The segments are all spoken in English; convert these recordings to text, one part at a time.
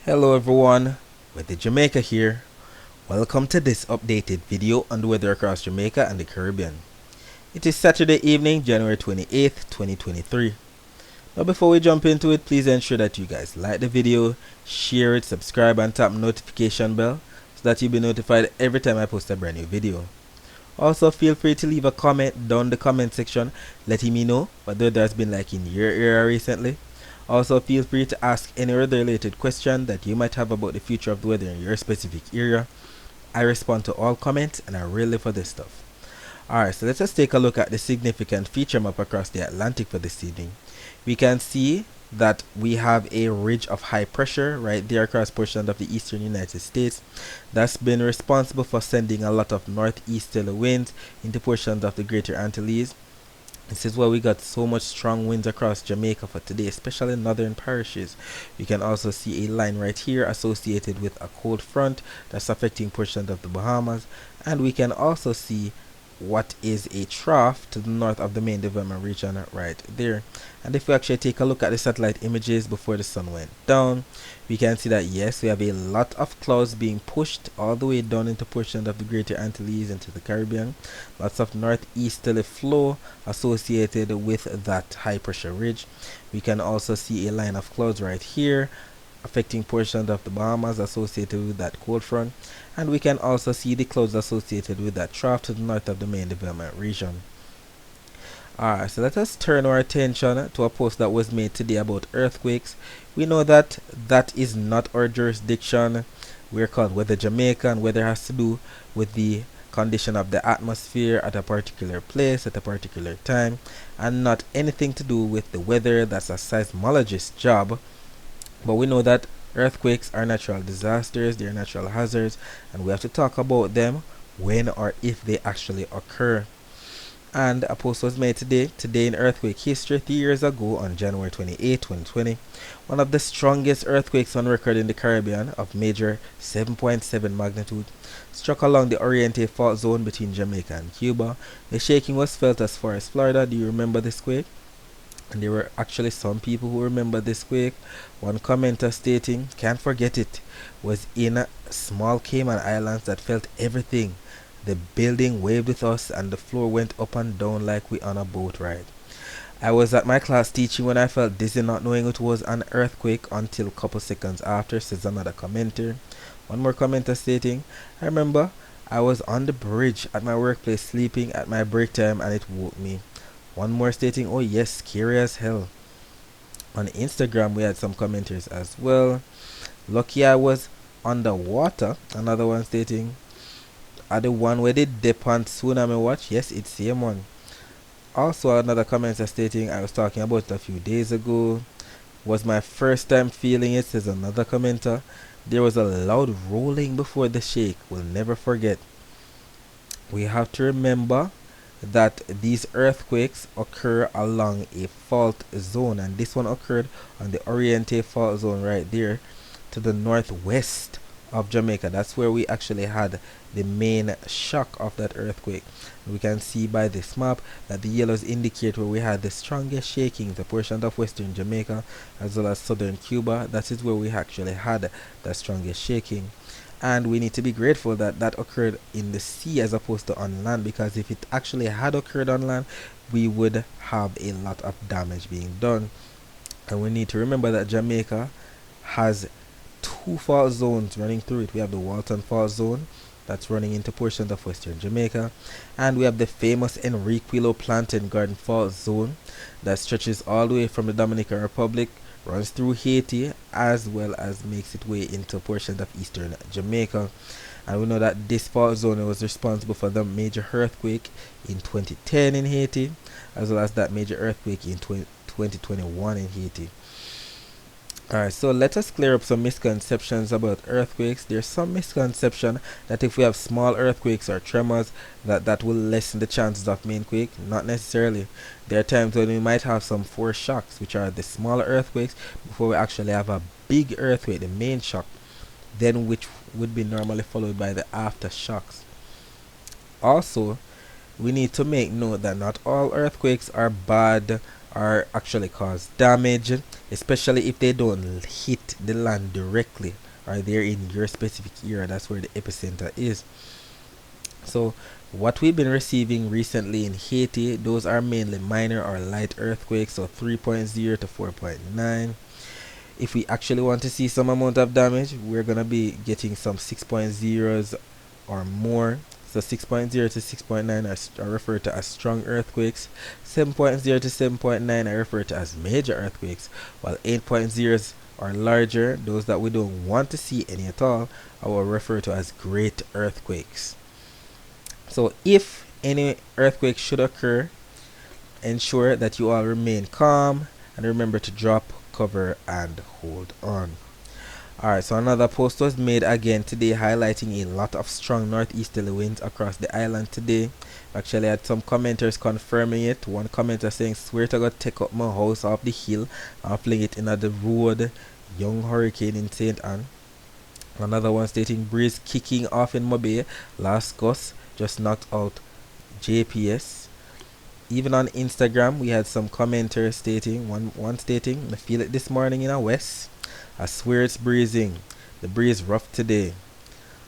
Hello everyone, Weather Jamaica here. Welcome to this updated video on the weather across Jamaica and the Caribbean. It is Saturday evening, January 28th, 2023. Now before we jump into it, please ensure that you guys like the video, share it, subscribe and tap notification bell so that you'll be notified every time I post a brand new video. Also feel free to leave a comment down the comment section letting me know what the weather has been like in your area recently. Also feel free to ask any other related question that you might have about the future of the weather in your specific area. I respond to all comments and I really live for this stuff. Alright, so let's just take a look at the significant feature map across the Atlantic for this evening. We can see that we have a ridge of high pressure right there across portions of the eastern United States that's been responsible for sending a lot of northeasterly winds into portions of the greater Antilles. This is why we got so much strong winds across Jamaica for today, especially in northern parishes. You can also see a line right here associated with a cold front that's affecting portions of the Bahamas, and we can also see what is a trough to the north of the main development region right there. And if we actually take a look at the satellite images before the sun went down, we can see that yes, we have a lot of clouds being pushed all the way down into portions of the greater Antilles into the Caribbean. Lots of northeasterly flow associated with that high pressure ridge. We can also see a line of clouds right here affecting portions of the Bahamas associated with that cold front, and we can also see the clouds associated with that trough to the north of the main development region. Alright, so let us turn our attention to a post that was made today about earthquakes. We know that that is not our jurisdiction. We're called Weather Jamaica, and weather has to do with the condition of the atmosphere at a particular place at a particular time, and not anything to do with the weather. That's a seismologist's job. But we know that earthquakes are natural disasters, they are natural hazards, and we have to talk about them when or if they actually occur. And a post was made today in earthquake history. 3 years ago on January 28, 2020, one of the strongest earthquakes on record in the Caribbean of major 7.7 magnitude struck along the Oriente fault zone between Jamaica and Cuba. The shaking was felt as far as Florida. Do you remember this quake? And there were actually some people who remember this quake. One commenter stating, "Can't forget it, was in small Cayman Islands that felt everything. The building waved with us and the floor went up and down like we on a boat ride. I was at my class teaching when I felt dizzy not knowing it was an earthquake until a couple seconds after," says another commenter. One more commenter stating, "I remember I was on the bridge at my workplace sleeping at my break time and it woke me." One more stating, "Oh yes, scary as hell." On Instagram we had some commenters as well. "Lucky I was underwater." Another one stating, "Are the one where they dip on tsunami watch?" Yes, it's the same one. Also another commenter stating, "I was talking about it a few days ago. Was my first time feeling it," says another commenter. "There was a loud rolling before the shake. We'll never forget." We have to remember that these earthquakes occur along a fault zone, and this one occurred on the Oriente fault zone right there to the northwest of Jamaica. That's where we actually had the main shock of that earthquake. We can see by this map that the yellows indicate where we had the strongest shaking, the portion of western Jamaica as well as southern Cuba. That is where we actually had the strongest shaking. And we need to be grateful that that occurred in the sea as opposed to on land, because if it actually had occurred on land, we would have a lot of damage being done. And we need to remember that Jamaica has two fault zones running through it. We have the Walton fault zone that's running into portions of western Jamaica, and we have the famous Enriquillo Plantain Garden fault zone that stretches all the way from the Dominican Republic, runs through Haiti, as well as makes its way into portions of eastern Jamaica. And we know that this fault zone was responsible for the major earthquake in 2010 in Haiti, as well as that major earthquake in 2021 in Haiti. Alright, so let us clear up some misconceptions about earthquakes. There's some misconception that if we have small earthquakes or tremors, that will lessen the chances of main quake. Not necessarily. There are times when we might have some force shocks, which are the smaller earthquakes, before we actually have a big earthquake, the main shock, then which would be normally followed by the aftershocks. Also, we need to make note that not all earthquakes are bad or actually cause damage. especially if they don't hit the land directly or they're in your specific area. That's where the epicenter is. So what we've been receiving recently in Haiti, those are mainly minor or light earthquakes, so 3.0 to 4.9. If we actually want to see some amount of damage, we're going to be getting some 6.0s or more. So 6.0 to 6.9 are referred to as strong earthquakes. 7.0 to 7.9 are referred to as major earthquakes, while 8.0s or larger, those that we don't want to see any at all, are referred to as great earthquakes. So if any earthquake should occur, ensure that you all remain calm and remember to drop, cover, and hold on. Alright, so another post was made again today highlighting a lot of strong northeasterly winds across the island today. Actually had some commenters confirming it. One commenter saying, "Swear to God, take up my house off the hill and fling it in at the road. Young hurricane in St. Anne." Another one stating, "Breeze kicking off in Mobay. Last gust just knocked out JPS." Even on Instagram, we had some commenters stating, one stating, "I feel it this morning in a west. I swear it's breezing. The breeze rough today."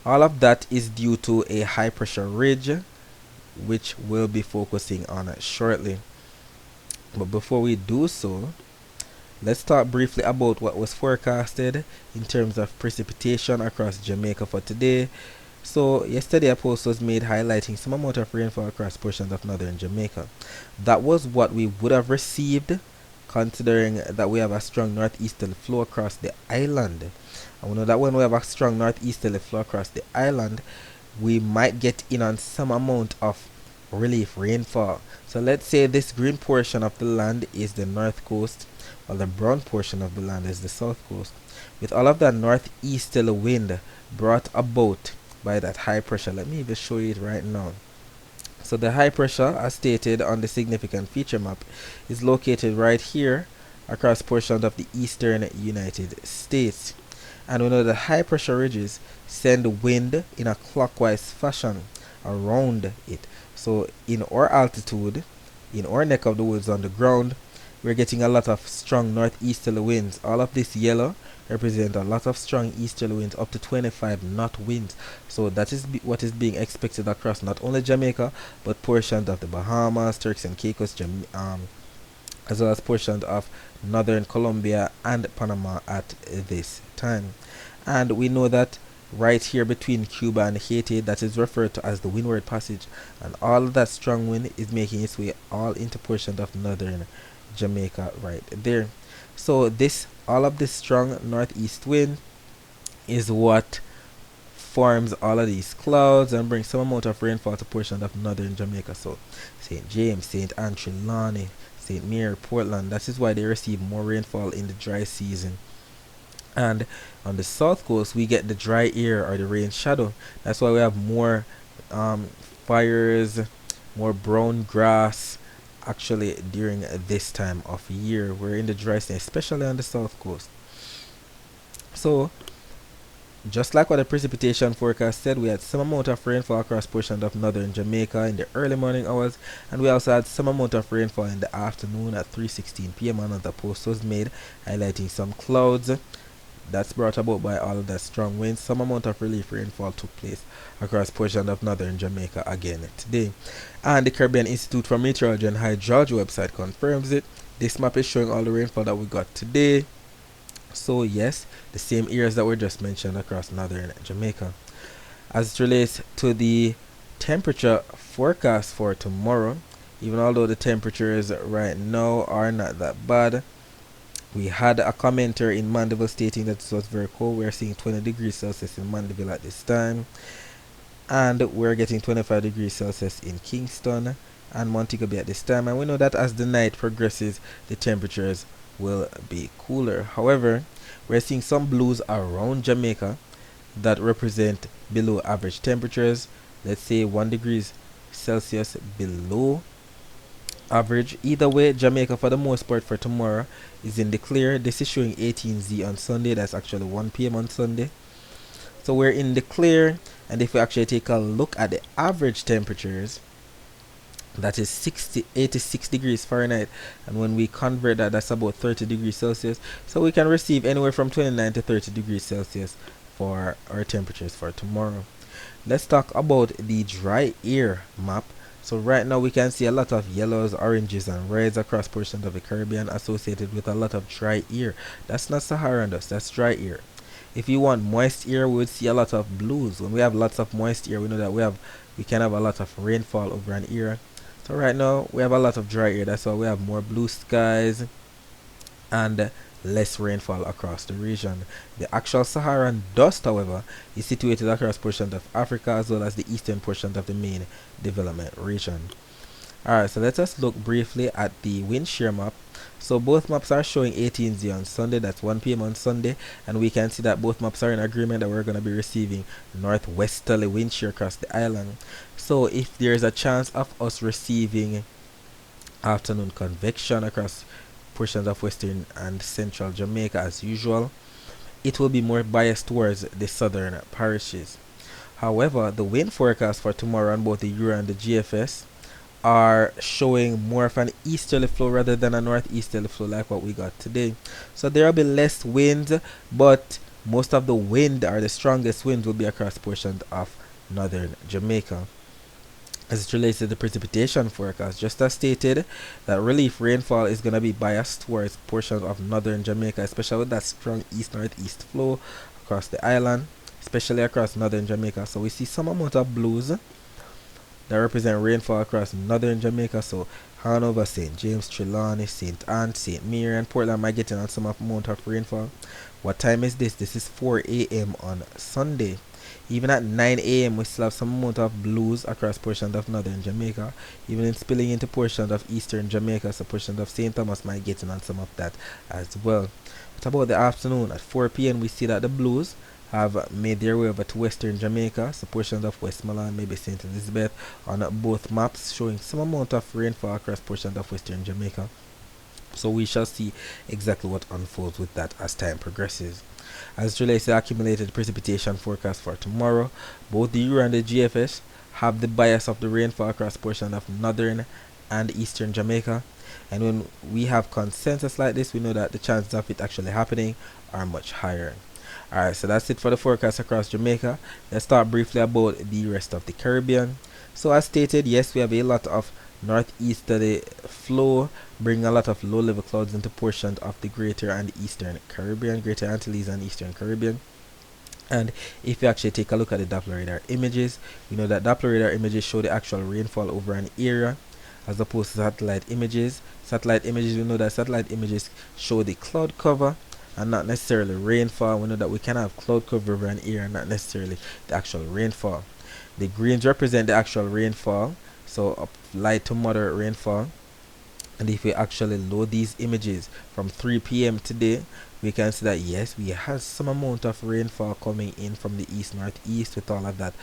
All of that is due to a high pressure ridge, which we'll be focusing on shortly. But before we do so, let's talk briefly about what was forecasted in terms of precipitation across Jamaica for today. So yesterday a post was made highlighting some amount of rainfall across portions of northern Jamaica. That was what we would have received considering that we have a strong northeasterly flow across the island. And we know that when we have a strong northeasterly flow across the island, we might get in on some amount of relief rainfall. So let's say this green portion of the land is the north coast, while the brown portion of the land is the south coast. With all of that northeasterly wind brought about by that high pressure, let me even show you it right now. So the high pressure, as stated on the significant feature map, is located right here across portions of the eastern United States. And we know that high pressure ridges send wind in a clockwise fashion around it. So in our altitude, in our neck of the woods on the ground, we're getting a lot of strong northeasterly winds. All of this yellow represent a lot of strong easterly winds, up to 25 knot winds. So that is what is being expected across not only Jamaica, but portions of the Bahamas, Turks and Caicos, as well as portions of northern Colombia and Panama at this time. And we know that right here between Cuba and Haiti, that is referred to as the Windward Passage, and all of that strong wind is making its way all into portions of northern Jamaica right there. So all of this strong northeast wind is what forms all of these clouds and brings some amount of rainfall to portions of northern Jamaica. So St. James, St. Anne, Trelawney, St. Mary, Portland, that is why they receive more rainfall in the dry season. And on the south coast, we get the dry air or the rain shadow. That's why we have more fires, more brown grass actually during this time of year. We're in the dry season, especially on the south coast. So just like what the precipitation forecast said, we had some amount of rainfall across portions of northern Jamaica in the early morning hours, and we also had some amount of rainfall in the afternoon at 3:16 p.m. Another post was made highlighting some clouds that's brought about by all of that strong wind. Some amount of relief rainfall took place across portions of northern Jamaica again today. And the Caribbean Institute for Meteorology and Hydrology website confirms it. This map is showing all the rainfall that we got today. So yes, the same areas that were just mentioned across northern Jamaica. As it relates to the temperature forecast for tomorrow, even although the temperatures right now are not that bad, we had a commenter in Mandeville stating that it was very cold. We're seeing 20 degrees Celsius in Mandeville at this time, and we're getting 25 degrees Celsius in Kingston and Montego Bay at this time. And we know that as the night progresses, the temperatures will be cooler. However, we're seeing some blues around Jamaica that represent below average temperatures. Let's say 1 degrees Celsius below average. Either way, Jamaica for the most part for tomorrow is in the clear. This is showing 18Z on Sunday. That's actually 1 p.m. on Sunday. So we're in the clear, and if we actually take a look at the average temperatures, that is 86 degrees Fahrenheit, and when we convert that, that's about 30 degrees Celsius. So we can receive anywhere from 29 to 30 degrees Celsius for our temperatures for tomorrow. Let's talk about the dry air map. So right now we can see a lot of yellows, oranges and reds across portions of the Caribbean associated with a lot of dry air. That's not Saharan dust, that's dry air. If you want moist air, we would see a lot of blues. When we have lots of moist air, we know that we can have a lot of rainfall over an area. So right now we have a lot of dry air, that's why we have more blue skies and less rainfall across the region. The actual Saharan dust, however, is situated across portions of Africa as well as the eastern portions of the main development region. Alright, so let us look briefly at the wind shear map. So both maps are showing 18Z on Sunday, that's 1 p.m. on Sunday, and we can see that both maps are in agreement that we're going to be receiving northwesterly wind shear across the island. So if there's a chance of us receiving afternoon convection across portions of western and central Jamaica as usual, it will be more biased towards the southern parishes. However, the wind forecast for tomorrow on both the Euro and the GFS are showing more of an easterly flow rather than a northeasterly flow like what we got today. So there will be less wind, but most of the wind, or the strongest wind, will be across portions of northern Jamaica. As it relates to the precipitation forecast, just as stated, that relief rainfall is going to be biased towards portions of northern Jamaica, especially with that strong east-northeast flow across the island, especially across northern Jamaica. So we see some amount of blues that represent rainfall across northern Jamaica. So Hanover, St. James, Trelawney, St. Anne, St. Mary and Portland might get in on some amount of rainfall. What time is this? This is 4 a.m. on Sunday. Even at 9 a.m. we still have some amount of blues across portions of northern Jamaica, even in spilling into portions of eastern Jamaica, so portions of St. Thomas might get in on some of that as well. What about the afternoon? At 4 p.m. we see that the blues have made their way over to western Jamaica, so portions of Westmoreland, maybe St. Elizabeth, on both maps showing some amount of rainfall across portions of western Jamaica. So we shall see exactly what unfolds with that as time progresses. As it relates to the accumulated precipitation forecast for tomorrow, both the Euro and the GFS have the bias of the rainfall across portions of northern and eastern Jamaica. And when we have consensus like this, we know that the chances of it actually happening are much higher. Alright, so that's it for the forecast across Jamaica. Let's talk briefly about the rest of the Caribbean. So as stated, yes, we have a lot of northeasterly flow, bringing a lot of low-level clouds into portions of the greater and eastern Caribbean, greater Antilles and eastern Caribbean. And if you actually take a look at the Doppler radar images, we know that Doppler radar images show the actual rainfall over an area as opposed to satellite images. Satellite images, we know that satellite images show the cloud cover and not necessarily rainfall. We know that we can have cloud cover over an area and not necessarily the actual rainfall. The greens represent the actual rainfall, so up light to moderate rainfall. And if we actually load these images from 3 p.m. today, we can see that yes, we have some amount of rainfall coming in from the east northeast with all of that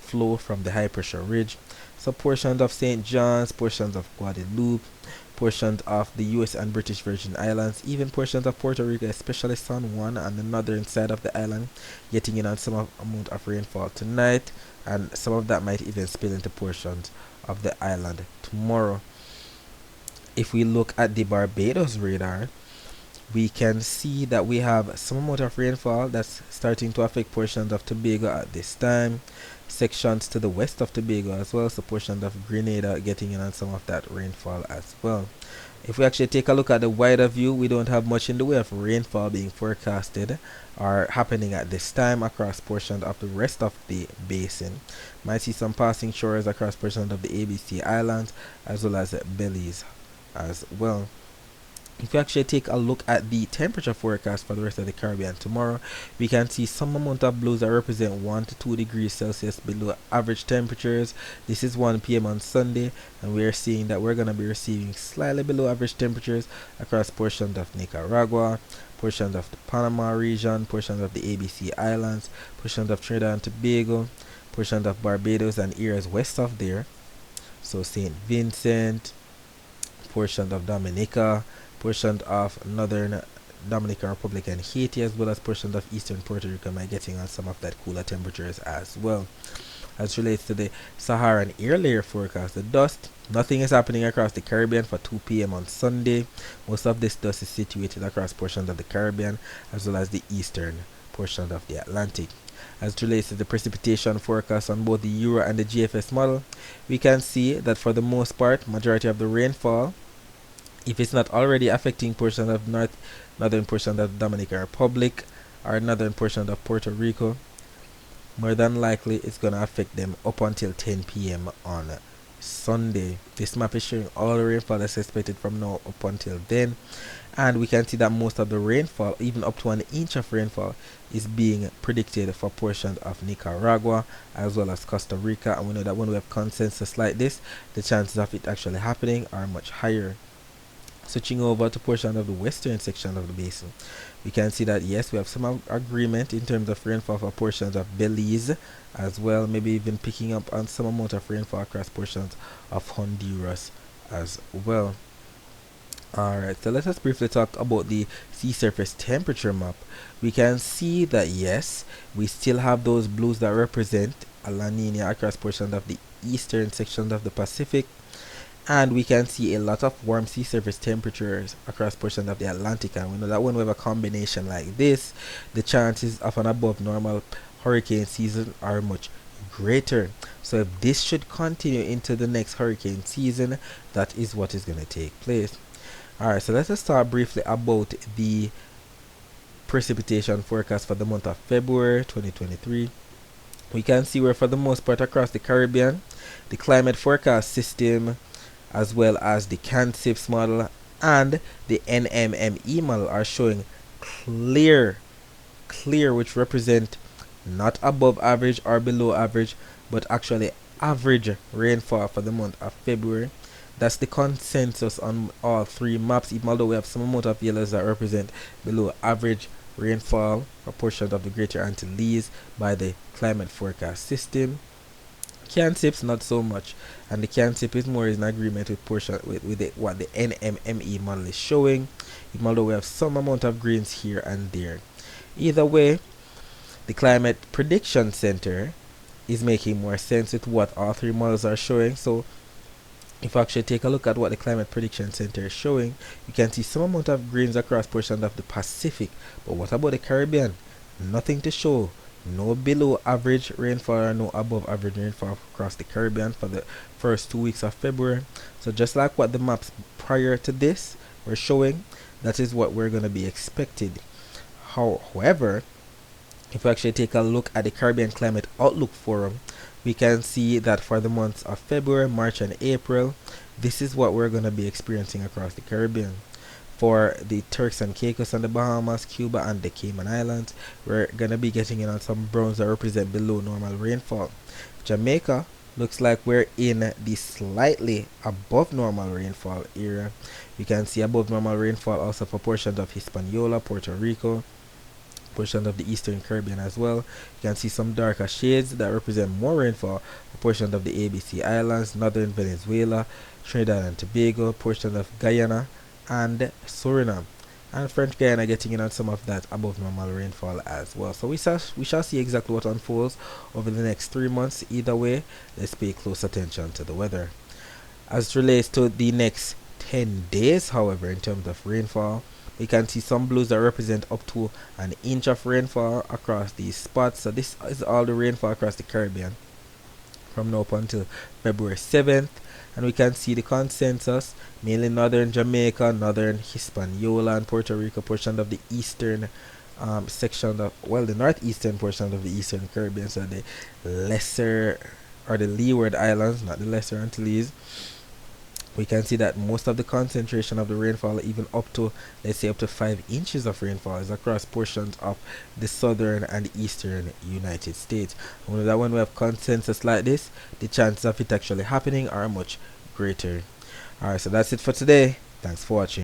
flow from the high pressure ridge. So portions of St. John's, portions of Guadeloupe, portions of the US and British Virgin Islands, even portions of Puerto Rico, especially San Juan and the northern side of the island, getting in on some amount of rainfall tonight, and some of that might even spill into portions of the island tomorrow. If we look at the Barbados radar, we can see that we have some amount of rainfall that's starting to affect portions of Tobago at this time, sections to the west of Tobago as well, so portions of Grenada getting in on some of that rainfall as well. If we actually take a look at the wider view, we don't have much in the way of rainfall being forecasted or happening at this time across portions of the rest of the basin. Might see some passing showers across portions of the ABC Islands as well as Belize as well. If you actually take a look at the temperature forecast for the rest of the Caribbean tomorrow, we can see some amount of blues that represent 1 to 2 degrees Celsius below average temperatures. This is 1 p.m. on Sunday, and we are seeing that we're going to be receiving slightly below average temperatures across portions of Nicaragua, portions of the Panama region, portions of the ABC Islands, portions of Trinidad and Tobago, portions of Barbados and areas west of there. So St. Vincent, portions of Dominica, portions of northern Dominican Republic and Haiti, as well as portions of eastern Puerto Rico might getting on some of that cooler temperatures as well. As relates to the Saharan air layer forecast, the dust, nothing is happening across the Caribbean for 2 p.m. on Sunday. Most of this dust is situated across portions of the Caribbean as well as the eastern portion of the Atlantic. As it relates to the precipitation forecast on both the Euro and the GFS model, we can see that for the most part, majority of the rainfall, if it's not already affecting portions of northern portion of the Dominican Republic or northern portion of Puerto Rico, more than likely it's going to affect them up until 10 p.m. on Sunday. This map is showing all the rainfall that's expected from now up until then, and we can see that most of the rainfall, even up to an inch of rainfall, is being predicted for portions of Nicaragua as well as Costa Rica. And we know that when we have consensus like this, the chances of it actually happening are much higher. Switching over to portion of the western section of the basin, we can see that yes, we have some agreement in terms of rainfall for portions of Belize as well, maybe even picking up on some amount of rainfall across portions of Honduras as well. Alright, so let us briefly talk about the sea surface temperature map. We can see that yes, we still have those blues that represent a La Nina across portions of the eastern sections of the Pacific, and we can see a lot of warm sea surface temperatures across portions of the Atlantic. And we know that when we have a combination like this, the chances of an above normal hurricane season are much greater. So if this should continue into the next hurricane season, that is what is going to take place. Alright, so let us talk briefly about the precipitation forecast for the month of February 2023. We can see where for the most part across the Caribbean, the climate forecast system as well as the CANCIPS model and the NMME model are showing clear, which represent not above average or below average, but actually average rainfall for the month of February. That's the consensus on all three maps, even although we have some amount of yellows that represent below average rainfall for portions of the Greater Antilles by the climate forecast system. CANCIPS not so much, and the CANCIP is more in agreement with what the NMME model is showing, even although we have some amount of greens here and there. Either way, the Climate Prediction Center is making more sense with what all three models are showing. So if you actually take a look at what the Climate Prediction Center is showing, you can see some amount of greens across portions of the Pacific. But what about the Caribbean? Nothing to show. No below average rainfall or no above average rainfall across the Caribbean for the first 2 weeks of February. So just like what the maps prior to this were showing, that is what we're going to be expected. However, if we actually take a look at the Caribbean Climate Outlook Forum, we can see that for the months of February, March, and April, this is what we're going to be experiencing across the Caribbean. For the Turks and Caicos and the Bahamas, Cuba, and the Cayman Islands, we're going to be getting in on some browns that represent below normal rainfall. Jamaica looks like we're in the slightly above normal rainfall area. We can see above normal rainfall also for portions of Hispaniola, Puerto Rico, portions of the Eastern Caribbean as well. You can see some darker shades that represent more rainfall for portions of the ABC Islands, Northern Venezuela, Trinidad and Tobago, portions of Guyana, and Suriname, and French Guiana getting in on some of that above normal rainfall as well. So we shall see exactly what unfolds over the next 3 months. Either way, let's pay close attention to the weather. As it relates to the next 10 days, however, in terms of rainfall, we can see some blues that represent up to an inch of rainfall across these spots. So this is all the rainfall across the Caribbean from now up until February 7th. And we can see the consensus, mainly northern Jamaica, northern Hispaniola, and Puerto Rico, portion of the eastern section of, well, the northeastern portion of the Eastern Caribbean, so the lesser or the Leeward Islands, not the Lesser Antilles. We can see that most of the concentration of the rainfall, even up to, let's say, up to 5 inches of rainfall, is across portions of the southern and eastern United States. And we know that when we have consensus like this, the chances of it actually happening are much greater. Alright, so that's it for today. Thanks for watching.